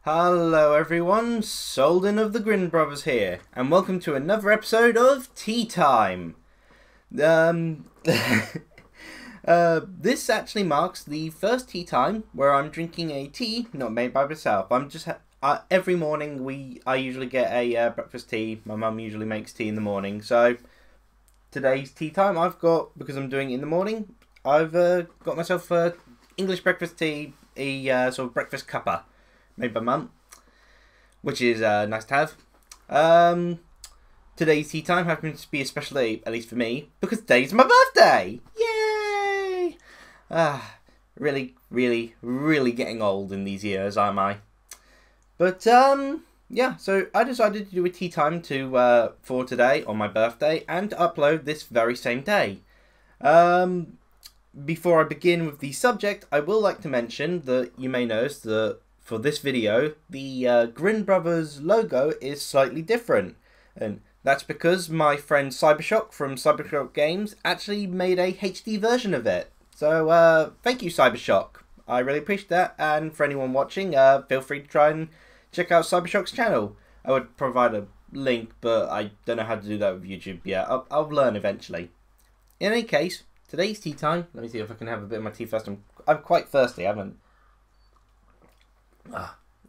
Hello everyone, Souldin of the Grin Brothers here, and welcome to another episode of Tea Time. This actually marks the first tea time where I'm drinking a tea not made by myself. Every morning I usually get a breakfast tea. My mum usually makes tea in the morning, so today's tea time because I'm doing it in the morning, I've got myself a English breakfast tea, a sort of breakfast cuppa made by mum, which is nice to have. Today's tea time happens to be a special day, at least for me, because today's my birthday! Yay! Really, really, really getting old in these years, aren't I? But, yeah, so I decided to do a tea time for today, on my birthday, and to upload this very same day. Before I begin with the subject, I will like to mention that you may notice that for this video, the Grin Brothers logo is slightly different, and that's because my friend Cybershock from Cybershock Games actually made a HD version of it. So thank you, Cybershock. I really appreciate that, and for anyone watching, feel free to try and check out Cybershock's channel. I would provide a link, but I don't know how to do that with YouTube yet. I'll learn eventually. In any case, today's tea time. Let me see if I can have a bit of my tea first. I'm quite thirsty. I haven't.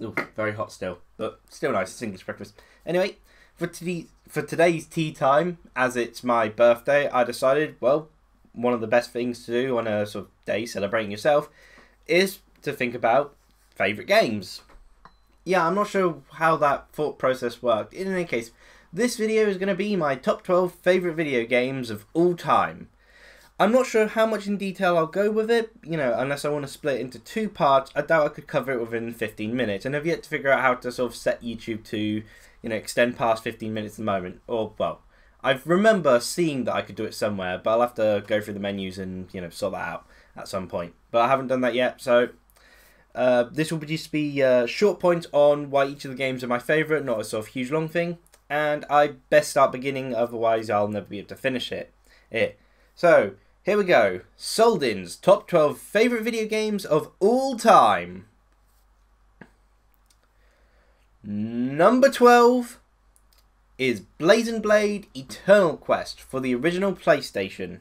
Ooh, very hot still, but still nice. It's English breakfast. Anyway, for today's tea time, as it's my birthday, I decided, well, one of the best things to do on a sort of day celebrating yourself is to think about favourite games. Yeah, I'm not sure how that thought process worked. In any case, this video is going to be my top 12 favourite video games of all time. I'm not sure how much in detail I'll go with it, unless I want to split it into two parts. I doubt I could cover it within 15 minutes, and I've yet to figure out how to sort of set YouTube to, extend past 15 minutes at the moment. Or, well, I remember seeing that I could do it somewhere, but I'll have to go through the menus and, sort that out at some point. But I haven't done that yet, so this will just be short points on why each of the games are my favourite, not a sort of huge long thing. And I best start beginning, otherwise I'll never be able to finish it. So, here we go. Souldin's top 12 favourite video games of all time. Number 12 is Blazin Blade Eternal Quest for the original PlayStation.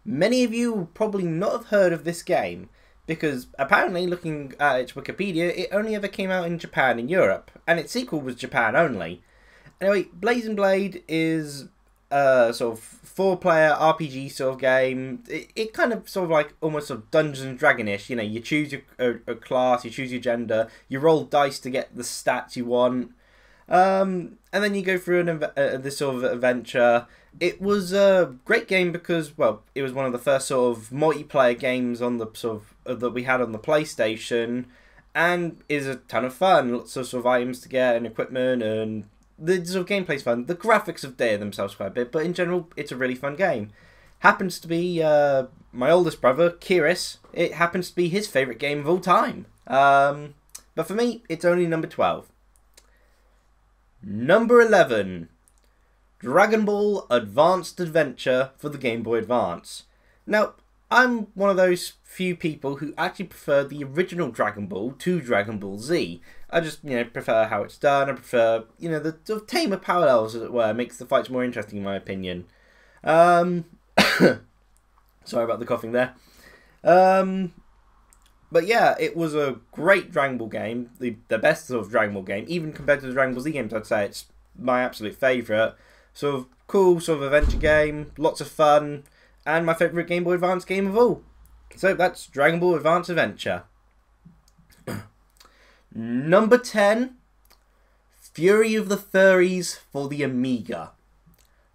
Many of you will probably not have heard of this game, because apparently, looking at its Wikipedia, it only ever came out in Japan and Europe, and its sequel was Japan only. Anyway, Blazin Blade is sort of 4-player RPG sort of game. It kind of sort of like almost sort of Dungeons and Dragonish. You choose a class, you choose your gender, you roll dice to get the stats you want, and then you go through this sort of adventure. It was a great game because, well, it was one of the first sort of multiplayer games on the sort of that we had on the PlayStation, and is a ton of fun. Lots of sort of items to get and equipment, and the sort of gameplay's fun. The graphics have dated themselves quite a bit, but in general, it's a really fun game. Happens to be my oldest brother, Kirbys. It happens to be his favourite game of all time. But for me, it's only number 12. Number 11. Dragon Ball Advanced Adventure for the Game Boy Advance. Now, I'm one of those few people who actually prefer the original Dragon Ball to Dragon Ball Z. I just, prefer how it's done. I prefer, the sort of tamer parallels, as it were, makes the fights more interesting, in my opinion. Sorry about the coughing there. But yeah, it was a great Dragon Ball game. The best sort of Dragon Ball game. Even compared to the Dragon Ball Z games, I'd say it's my absolute favourite. Sort of cool, sort of adventure game. Lots of fun. And my favourite Game Boy Advance game of all. So that's Dragon Ball Advance Adventure. Number 10. Fury of the Fairies for the Amiga.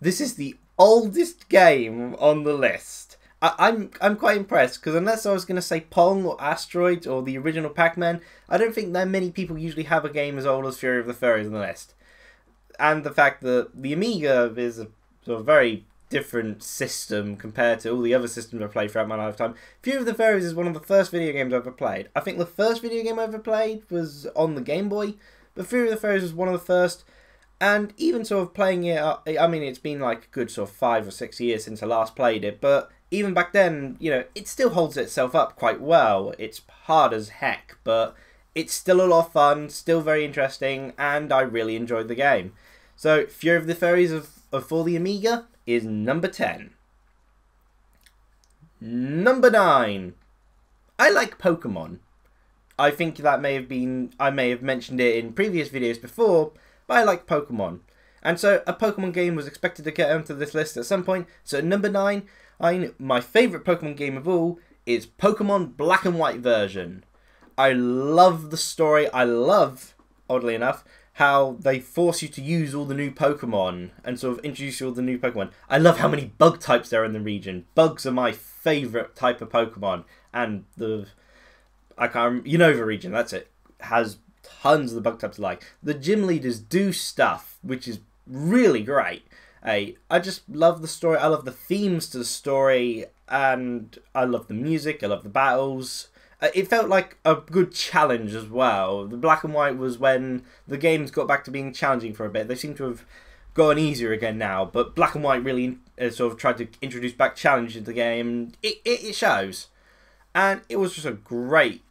This is the oldest game on the list. I'm quite impressed, because unless I was going to say Pong or Asteroids or the original Pac-Man, I don't think that many people usually have a game as old as Fury of the Fairies on the list. And the fact that the Amiga is a sort of very different system compared to all the other systems I've played throughout my lifetime. Fury of the Fairies is one of the first video games I've ever played. I think the first video game I ever played was on the Game Boy, but Fury of the Fairies was one of the first. And even sort of playing it, I mean, it's been like a good sort of 5 or 6 years since I last played it, but even back then, it still holds itself up quite well. It's hard as heck, but it's still a lot of fun, still very interesting, and I really enjoyed the game. So, Fury of the Fairies for the Amiga is number 10. Number 9. I like Pokemon. I think that may have been, I may have mentioned it in previous videos before, but I like Pokemon. And so a Pokemon game was expected to get onto this list at some point. So at number 9, my favourite Pokemon game of all is Pokemon Black and White version. I love the story. I love, oddly enough, how they force you to use all the new Pokemon and sort of introduce you all the new Pokemon. I love how many bug types there are in the region. Bugs are my favourite type of Pokemon. And the Unova region, that's it, has tons of the bug types I like. The gym leaders do stuff which is really great. I just love the story. I love the themes to the story, and I love the music. I love the battles. It felt like a good challenge as well. The Black and White was when the games got back to being challenging for a bit. They seem to have gotten easier again now, but Black and White really sort of tried to introduce back challenge into the game. It shows. And it was just a great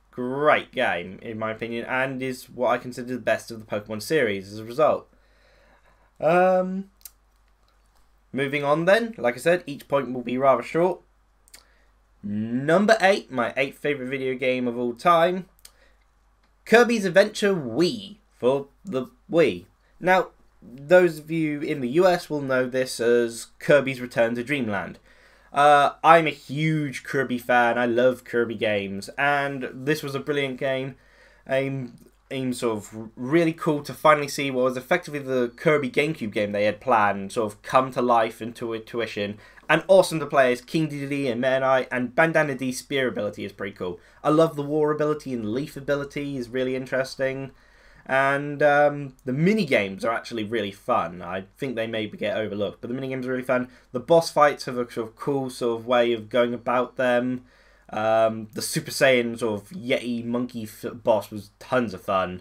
game, in my opinion, and is what I consider the best of the Pokemon series as a result. Moving on then, like I said, each point will be rather short. Number 8, my 8th favourite video game of all time, Kirbys Adventure Wii, for the Wii. Now, those of you in the US will know this as Kirby's Return to Dreamland. I'm a huge Kirby fan. I love Kirby games, and this was a brilliant game. Sort of really cool to finally see what was effectively the Kirby GameCube game they had planned sort of come to life and to fruition. And awesome to play as King Dedede and Meta Knight, and Bandana D's spear ability is pretty cool. I love the war ability, and leaf ability is really interesting. And the mini-games are actually really fun. I think they maybe get overlooked, but the mini-games are really fun. The boss fights have a sort of cool sort of way of going about them. The Super Saiyan sort of Yeti monkey boss was tons of fun.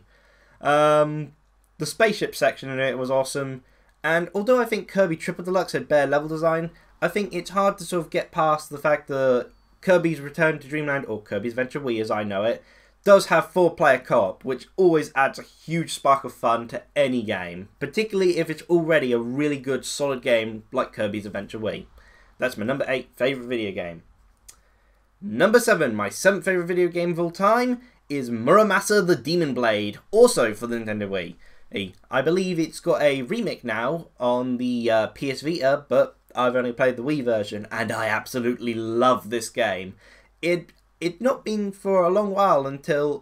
The spaceship section in it was awesome. And although I think Kirby Triple Deluxe had bare level design, I think it's hard to sort of get past the fact that Kirby's Return to Dreamland, or Kirby's Adventure Wii as I know it, does have 4-player co-op, which always adds a huge spark of fun to any game, particularly if it's already a really good, solid game like Kirby's Adventure Wii. That's my number 8 favourite video game. Number 7, my 7th favourite video game of all time, is Muramasa the Demon Blade, also for the Nintendo Wii. I believe it's got a remake now on the PS Vita, but I've only played the Wii version, and I absolutely love this game. It's not been for a long while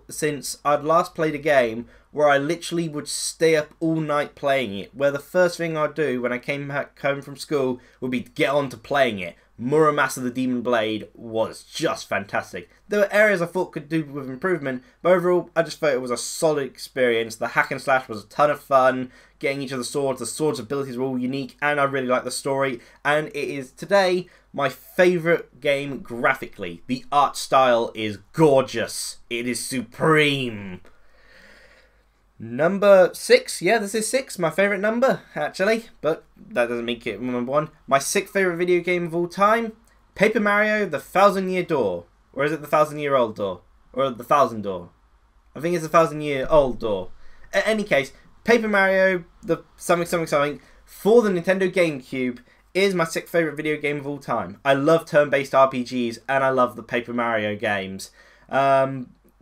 since I'd last played a game where I literally would stay up all night playing it, where the first thing I'd do when I came back home from school would be to get on to playing it. Muramasa the Demon Blade was just fantastic. There were areas I thought could do with improvement, but overall I just thought it was a solid experience. The hack and slash was a ton of fun, getting each of the swords' abilities were all unique, and I really liked the story, and it is today my favourite game graphically. The art style is gorgeous. It is supreme. Number 6, yeah, this is 6, my favourite number, actually, but that doesn't make it number 1. My 6th favourite video game of all time, Paper Mario, The 1,000-Year Door. Or is it The 1,000-Year-Old Door? Or The 1,000 Door? I think it's The 1,000-Year-Old Door. In any case, Paper Mario, the something for the Nintendo GameCube is my 6th favourite video game of all time. I love turn-based RPGs, and I love the Paper Mario games.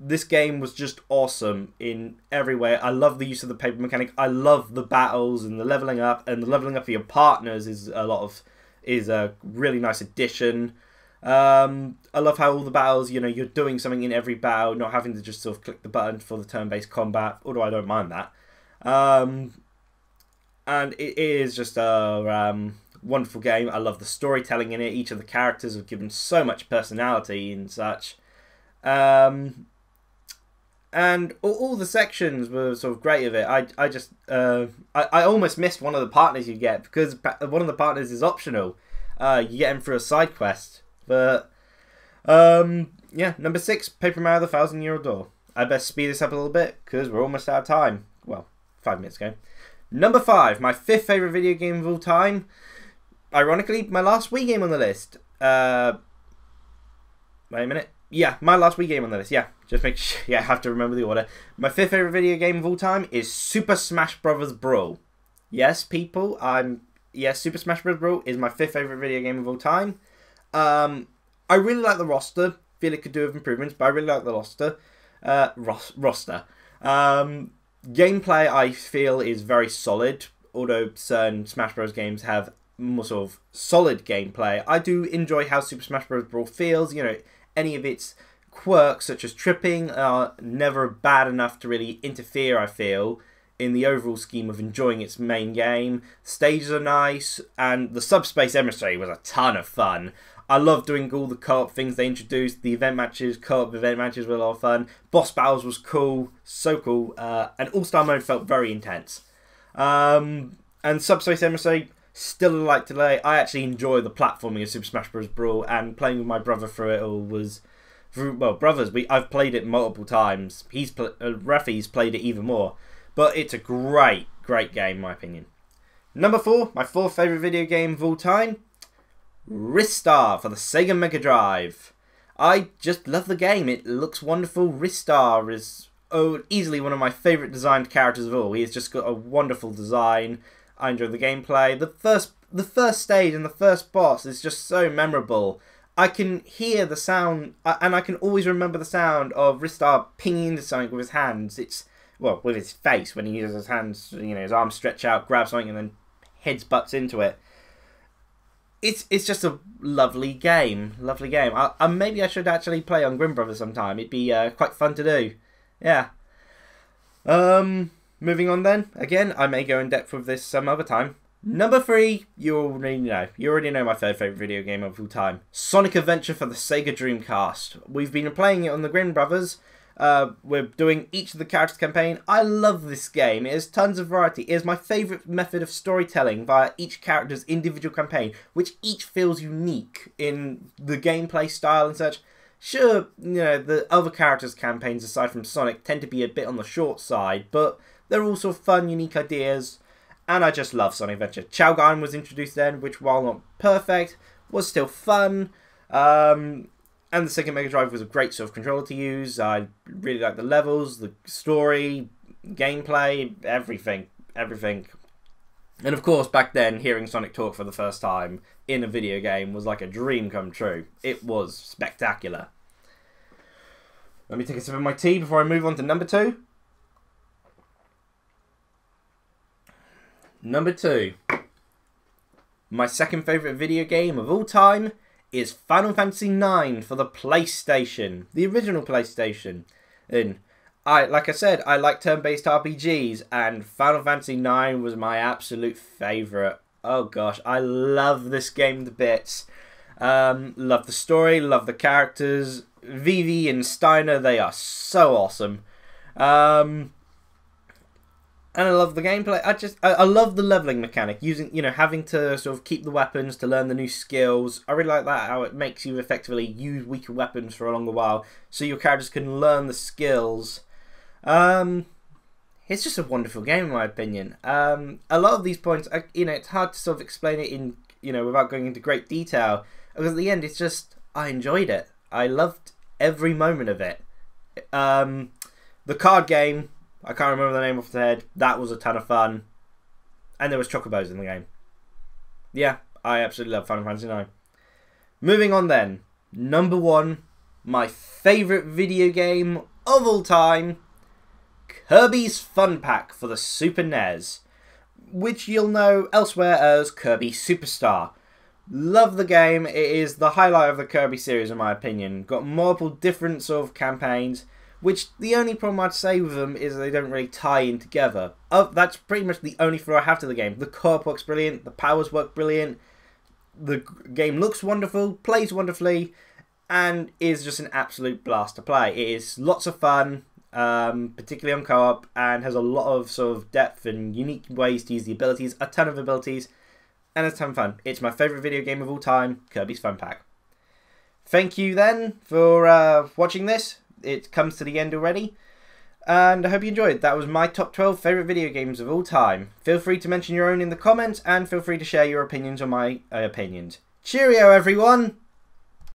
This game was just awesome in every way. I love the use of the paper mechanic. I love the battles and the leveling up, and the leveling up for your partners is a really nice addition. I love how all the battles, you're doing something in every battle, not having to just sort of click the button for the turn-based combat, although I don't mind that. And it is just a wonderful game. I love the storytelling in it. Each of the characters have given so much personality and such. And all the sections were sort of great of it. I almost missed one of the partners you get, because one of the partners is optional. You get him through a side quest. But, yeah, number 6, Paper Mario the 1,000-Year-Old Door. I best speed this up a little bit, because we're almost out of time. Well, 5 minutes ago. Number 5, my 5th favourite video game of all time. Ironically, my last Wii game on the list. Wait a minute. Yeah, my last Wii game on the list. Yeah, Just make sure, yeah, I have to remember the order. My 5th favourite video game of all time is Super Smash Bros. Brawl. Yes, people, yes, Super Smash Bros. Brawl is my 5th favourite video game of all time. I really like the roster. Feel it could do with improvements, but I really like the roster. Gameplay, I feel, is very solid. Although certain Smash Bros. Games have more sort of solid gameplay, I do enjoy how Super Smash Bros. Brawl feels. You know, any of its quirks, such as tripping, are never bad enough to really interfere, I feel, in the overall scheme of enjoying its main game. Stages are nice, and the Subspace Emissary was a ton of fun. I love doing all the co-op things they introduced. The event matches, co-op event matches were a lot of fun. Boss battles was cool, so cool. And All-Star mode felt very intense. And Subspace Emissary, still a light delay. I actually enjoy the platforming of Super Smash Bros. Brawl, and playing with my brother through it all was... Well, brothers, I've played it multiple times. Rafi's played it even more. But it's a great, great game, in my opinion. Number 4, my 4th favourite video game of all time, Ristar for the Sega Mega Drive. I just love the game. It looks wonderful. Ristar is easily one of my favourite designed characters of all. He's just got a wonderful design. I enjoy the gameplay. The first stage and the first boss is just so memorable. I can hear the sound, and I can always remember the sound of Ristar pinging into something with his hands. Well, with his face, when he uses his hands, you know, his arms stretch out, grabs something, and then heads butts into it. It's just a lovely game. Lovely game. Maybe I should actually play on Grin Brothers sometime. It'd be quite fun to do. Yeah. Moving on then. Again, I may go in depth with this some other time. Number 3, you already know. You already know my 3rd favourite video game of all time. Sonic Adventure for the Sega Dreamcast. We've been playing it on the Grin Brothers. We're doing each of the characters' campaign. I love this game. It has tons of variety. It is my favourite method of storytelling via each character's individual campaign, which each feels unique in the gameplay style and such. Sure, you know, the other characters' campaigns, aside from Sonic, tend to be a bit on the short side, but they're also fun, unique ideas, and I just love Sonic Adventure. Chow Gun was introduced then, which, while not perfect, was still fun. And the Sega Mega Drive was a great sort of controller to use. I really liked the levels, the story, gameplay, everything. And of course, back then, hearing Sonic talk for the first time in a video game was like a dream come true. It was spectacular. Let me take a sip of my tea before I move on to number 2. Number 2. My 2nd favourite video game of all time is Final Fantasy IX for the PlayStation, the original PlayStation. And like I said, I like turn-based RPGs, and Final Fantasy IX was my absolute favourite. Oh gosh, I love this game to bits. Love the story, love the characters. Vivi and Steiner, they are so awesome. And I love the gameplay. I love the leveling mechanic, having to sort of keep the weapons to learn the new skills. I really like that, how it makes you effectively use weaker weapons for a longer while, so your characters can learn the skills. It's just a wonderful game, in my opinion. A lot of these points, it's hard to sort of explain it in, without going into great detail, because at the end, it's just, I enjoyed it. I loved every moment of it. The card game, I can't remember the name off the head. That was a ton of fun. And there was chocobos in the game. Yeah, I absolutely love Final Fantasy IX. Moving on then. Number 1. My favourite video game of all time. Kirbys Fun Pack for the Super NES. Which you'll know elsewhere as Kirby Superstar. Love the game. It is the highlight of the Kirby series, in my opinion. Got multiple different sort of campaigns, which the only problem I'd say with them is they don't really tie in together. That's pretty much the only flaw I have to the game. The co-op works brilliant, the powers work brilliant, the game looks wonderful, plays wonderfully, and is just an absolute blast to play. It is lots of fun, particularly on co-op, and has a lot of sort of depth and unique ways to use the abilities, a ton of abilities, and it's a ton of fun. It's my favourite video game of all time, Kirbys Fun Pack. Thank you then for watching this. It comes to the end already, and I hope you enjoyed. That was my top 12 favourite video games of all time. Feel free to mention your own in the comments, and feel free to share your opinions on my opinions. Cheerio, everyone!